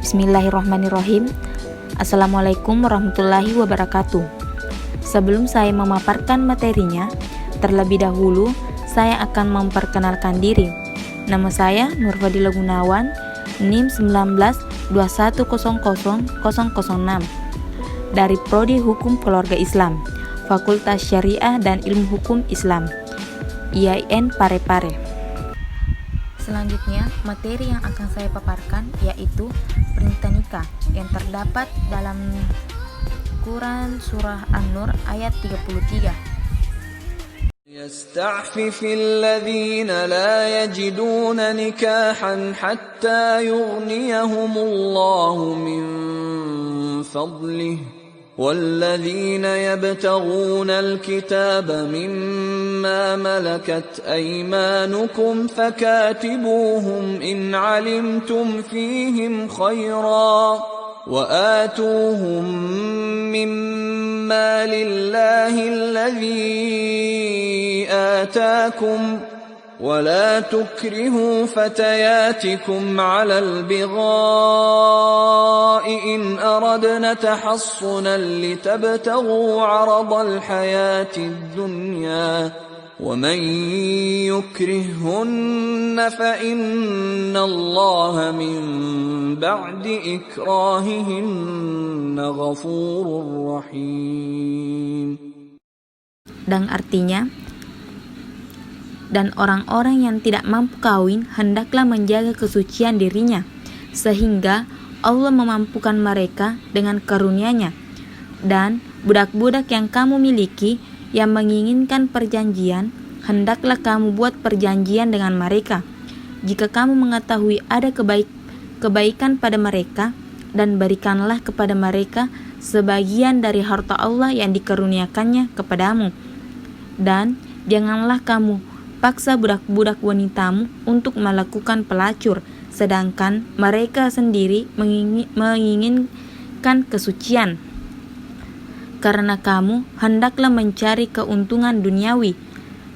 Bismillahirrahmanirrahim. Assalamualaikum warahmatullahi wabarakatuh. Sebelum saya memaparkan materinya, terlebih dahulu saya akan memperkenalkan diri. Nama saya Nurfadila Gunawan, NIM 1921000006 dari Prodi Hukum Keluarga Islam, Fakultas Syariah dan Ilmu Hukum Islam, IAIN Parepare. Selanjutnya, materi yang akan saya paparkan yaitu perintah nikah yang terdapat dalam Quran Surah An-Nur ayat 33. يستعفف الذين لا يجدون نكاحا حتى يغنيهم الله من فضله والذين يبتغون الكتاب مما ملكت أيمانكم فكاتبوهم إن علمتم فيهم خيرا وآتوهم مما لله الذي آتاكم ولا تكرهوا فتياتكم على البغاء إن أردنا تحصنا لتبتغوا عرض الحياة الدنيا ومن يكرههن فإن الله من بعد إكراههن غفور رحيم. Dan artinya, dan orang-orang yang tidak mampu kawin hendaklah menjaga kesucian dirinya, sehingga Allah memampukan mereka dengan karunia-Nya. Dan budak-budak yang kamu miliki yang menginginkan perjanjian, hendaklah kamu buat perjanjian dengan mereka. Jika kamu mengetahui ada kebaikan pada mereka, dan berikanlah kepada mereka sebagian dari harta Allah yang dikaruniakannya kepadamu. Dan janganlah kamu paksa budak-budak wanitamu untuk melakukan pelacur, sedangkan mereka sendiri menginginkan kesucian. Karena kamu hendaklah mencari keuntungan duniawi,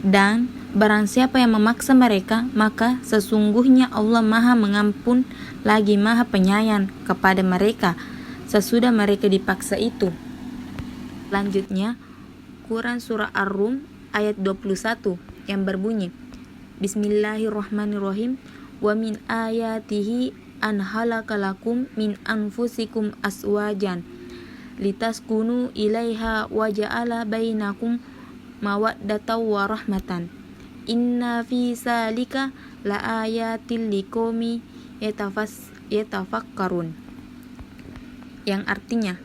dan barang siapa yang memaksa mereka, maka sesungguhnya Allah Maha Mengampun lagi Maha Penyayang kepada mereka sesudah mereka dipaksa itu. Selanjutnya, Quran Surah Ar-Rum ayat 21 yang berbunyi, Bismillahirrahmanirrahim, wa min ayatihi an halakalakum min anfusikum aswajan litaskunu ilaiha wa ja'ala bainakum mawaddatan wa rahmatan inna fi zalika la ayatil liqaumi yatafakkarun, yang artinya,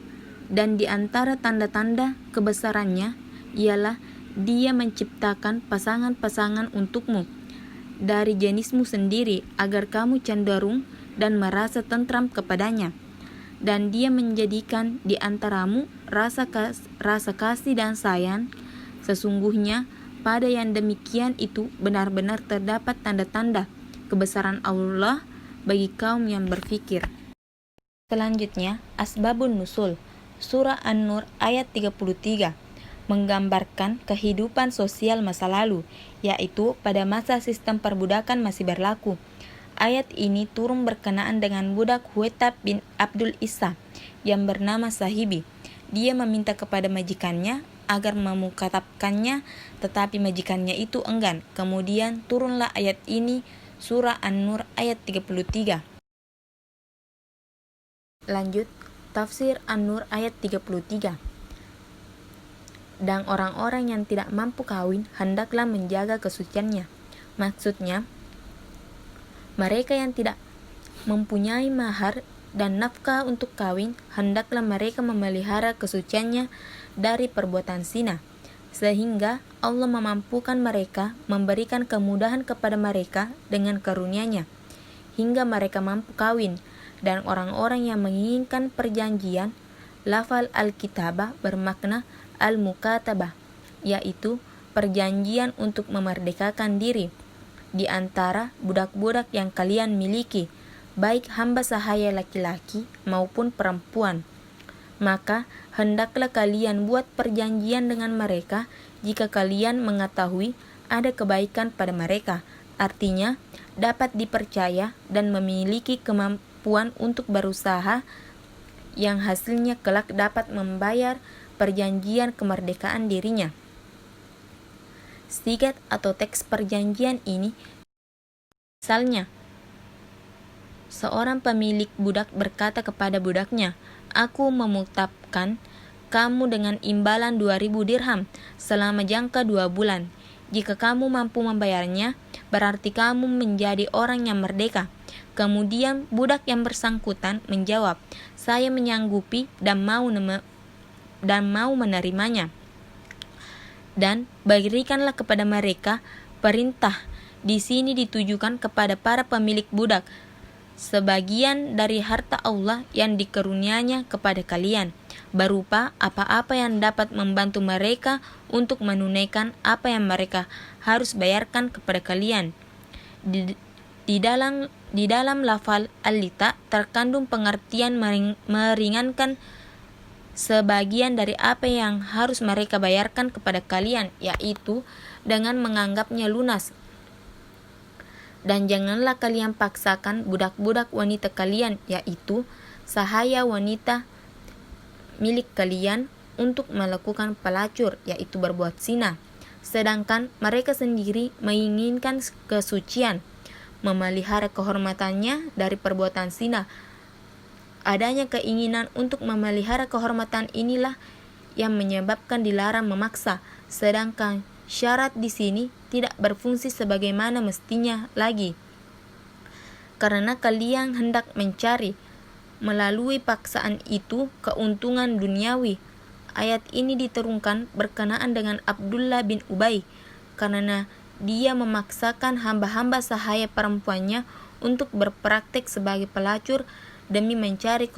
dan di antara tanda-tanda kebesarannya ialah Dia menciptakan pasangan-pasangan untukmu dari jenismu sendiri agar kamu cenderung dan merasa tentram kepadanya. Dan Dia menjadikan di antaramu rasa kasih dan sayang. Sesungguhnya pada yang demikian itu benar-benar terdapat tanda-tanda kebesaran Allah bagi kaum yang berfikir. Selanjutnya, Asbabun Nusul, Surah An-Nur ayat 33. Menggambarkan kehidupan sosial masa lalu, yaitu pada masa sistem perbudakan masih berlaku. Ayat ini turun berkenaan dengan budak Huwatab bin Abdul Isa yang bernama Sahibi. Dia meminta kepada majikannya agar memukatapkannya, tetapi majikannya itu enggan. Kemudian turunlah ayat ini, Surah An-Nur ayat 33. Lanjut, Tafsir An-Nur ayat 33. Dan orang-orang yang tidak mampu kawin hendaklah menjaga kesuciannya. Maksudnya, mereka yang tidak mempunyai mahar dan nafkah untuk kawin, hendaklah mereka memelihara kesuciannya dari perbuatan zina, sehingga Allah memampukan mereka, memberikan kemudahan kepada mereka dengan karunia-Nya, hingga mereka mampu kawin. Dan orang-orang yang menginginkan perjanjian, lafal al-kitabah bermakna al-mukatabah, yaitu perjanjian untuk memerdekakan diri di antara budak-budak yang kalian miliki, baik hamba sahaya laki-laki maupun perempuan. Maka hendaklah kalian buat perjanjian dengan mereka jika kalian mengetahui ada kebaikan pada mereka, artinya dapat dipercaya dan memiliki kemampuan untuk berusaha yang hasilnya kelak dapat membayar perjanjian kemerdekaan dirinya. Sigat atau teks perjanjian ini, misalnya, seorang pemilik budak berkata kepada budaknya, "Aku memutapkan kamu dengan imbalan 2.000 dirham selama jangka 2 bulan. Jika kamu mampu membayarnya, berarti kamu menjadi orang yang merdeka." Kemudian budak yang bersangkutan menjawab, "Saya menyanggupi dan mau menerimanya." Dan berikanlah kepada mereka perintah. Di sini ditujukan kepada para pemilik budak, sebagian dari harta Allah yang dikarunianya kepada kalian, berupa apa-apa yang dapat membantu mereka untuk menunaikan apa yang mereka harus bayarkan kepada kalian. Di dalam lafal alita terkandung pengertian meringankan sebagian dari apa yang harus mereka bayarkan kepada kalian, yaitu dengan menganggapnya lunas. Dan janganlah kalian paksakan budak-budak wanita kalian, yaitu sahaya wanita milik kalian, untuk melakukan pelacur, yaitu berbuat zina, sedangkan mereka sendiri menginginkan kesucian, memelihara kehormatannya dari perbuatan zina. Adanya keinginan untuk memelihara kehormatan inilah yang menyebabkan dilarang memaksa, sedangkan syarat di sini tidak berfungsi sebagaimana mestinya lagi, karena kalian hendak mencari melalui paksaan itu keuntungan duniawi. Ayat ini diturunkan berkenaan dengan Abdullah bin Ubay, karena dia memaksakan hamba-hamba sahaya perempuannya untuk berpraktek sebagai pelacur demi mencari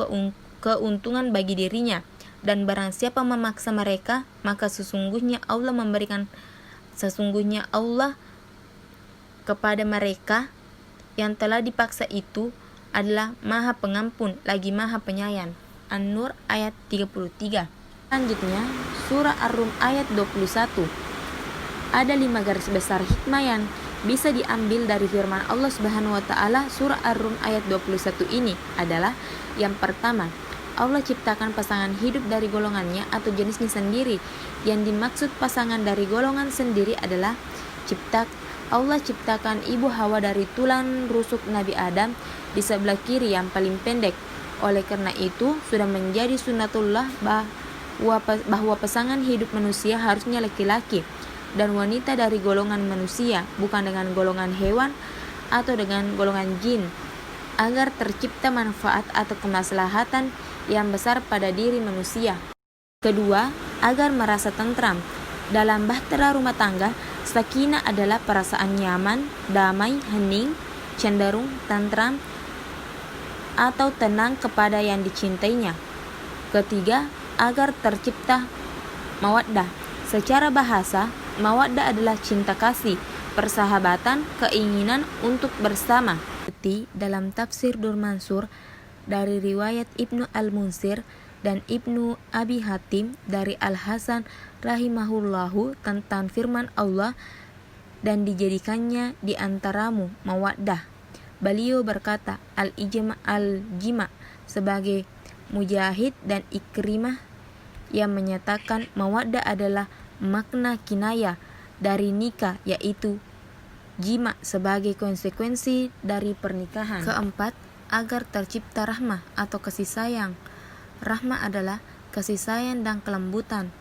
keuntungan bagi dirinya. Dan barang siapa memaksa mereka, maka sesungguhnya Allah kepada mereka yang telah dipaksa itu adalah Maha Pengampun lagi Maha Penyayang. An-Nur ayat 33. Selanjutnya, surah Ar-Rum ayat 21. Ada 5 garis besar hikmah yang bisa diambil dari firman Allah Subhanahu wa taala surah Ar-Rum ayat 21 ini adalah: yang pertama, Allah ciptakan pasangan hidup dari golongannya atau jenisnya sendiri. Yang dimaksud pasangan dari golongan sendiri adalah Allah ciptakan ibu Hawa dari tulang rusuk Nabi Adam di sebelah kiri yang paling pendek. Oleh karena itu, sudah menjadi sunnatullah bahwa pasangan hidup manusia harusnya laki-laki dan wanita dari golongan manusia, bukan dengan golongan hewan atau dengan golongan jin, agar tercipta manfaat atau kemaslahatan yang besar pada diri manusia. Kedua, agar merasa tentram. Dalam bahtera rumah tangga, sakinah adalah perasaan nyaman, damai, hening, cenderung, tentram, atau tenang kepada yang dicintainya. Ketiga, agar tercipta mawaddah. Secara bahasa, mawaddah adalah cinta kasih, persahabatan, keinginan untuk bersama. Seperti dalam tafsir Dur Mansur dari riwayat Ibnu Al-Munsir dan Ibnu Abi Hatim dari Al-Hasan rahimahullahu tentang firman Allah, dan dijadikannya di antaramu mawaddah. Beliau berkata, al-jima sebagai Mujahid dan Ikrimah yang menyatakan mawaddah adalah makna kinayah dari nikah, yaitu jima sebagai konsekuensi dari pernikahan. Keempat, agar tercipta rahmah atau kasih sayang. Rahmah adalah kasih sayang dan kelembutan,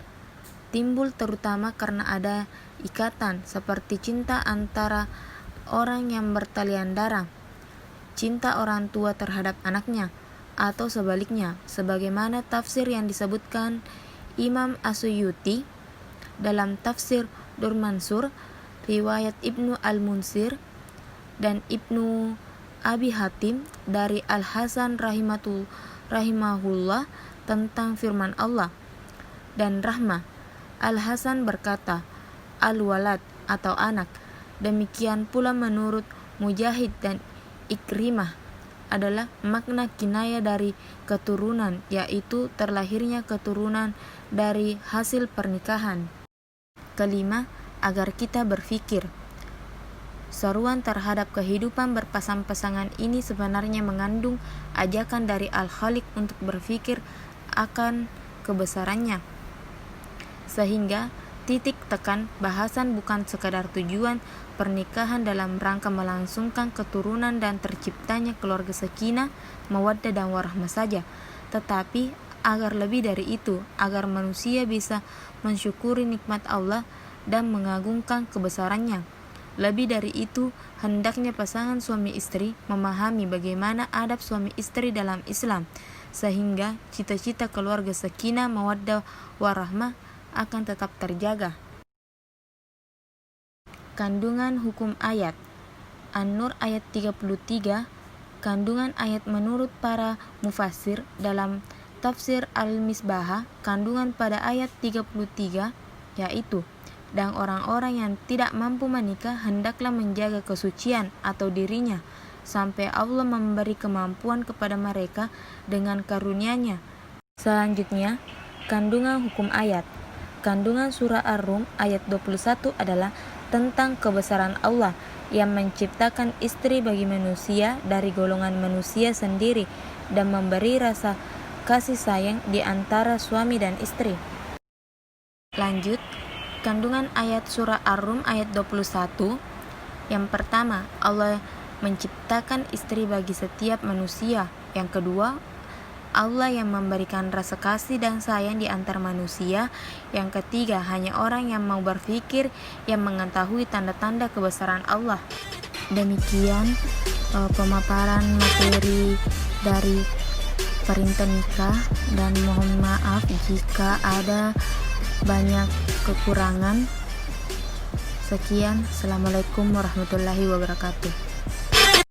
timbul terutama karena ada ikatan seperti cinta antara orang yang bertalian darah, cinta orang tua terhadap anaknya, atau sebaliknya, sebagaimana tafsir yang disebutkan Imam As-Suyuti dalam tafsir Dur Mansur, riwayat Ibnu Al-Munsir dan Ibnu Abi Hatim dari Al-Hasan rahimahullah tentang firman Allah dan rahmah. Al-Hasan berkata, al-walad atau anak. Demikian pula menurut Mujahid dan Ikrimah adalah makna kinayah dari keturunan, yaitu terlahirnya keturunan dari hasil pernikahan. Kelima, agar kita berfikir. Seruan terhadap kehidupan berpasang-pasangan ini sebenarnya mengandung ajakan dari Al-Khaliq untuk berpikir akan kebesarannya. Sehingga titik tekan bahasan bukan sekadar tujuan pernikahan dalam rangka melangsungkan keturunan dan terciptanya keluarga sakinah, mawaddah dan warahmah saja, tetapi agar lebih dari itu, agar manusia bisa mensyukuri nikmat Allah dan mengagungkan kebesarannya. Lebih dari itu, hendaknya pasangan suami istri memahami bagaimana adab suami istri dalam Islam, sehingga cita-cita keluarga sakinah, mawaddah, warahmah akan tetap terjaga. Kandungan hukum ayat An-Nur ayat 33. Kandungan ayat menurut para mufassir dalam tafsir Al-Misbah, kandungan pada ayat 33 yaitu, dan orang-orang yang tidak mampu menikah hendaklah menjaga kesucian atau dirinya sampai Allah memberi kemampuan kepada mereka dengan karunia-Nya. Selanjutnya, kandungan hukum ayat. Kandungan surah Ar-Rum ayat 21 adalah tentang kebesaran Allah yang menciptakan istri bagi manusia dari golongan manusia sendiri dan memberi rasa kasih sayang di antara suami dan istri. Lanjut, kandungan ayat surah Ar-Rum ayat 21. Yang pertama, Allah menciptakan istri bagi setiap manusia. Yang kedua, Allah yang memberikan rasa kasih dan sayang di antara manusia. Yang ketiga, hanya orang yang mau berpikir yang mengetahui tanda-tanda kebesaran Allah. Demikian pemaparan materi dari perintah nikah, dan mohon maaf jika ada banyak kekurangan. Sekian, Assalamualaikum warahmatullahi wabarakatuh.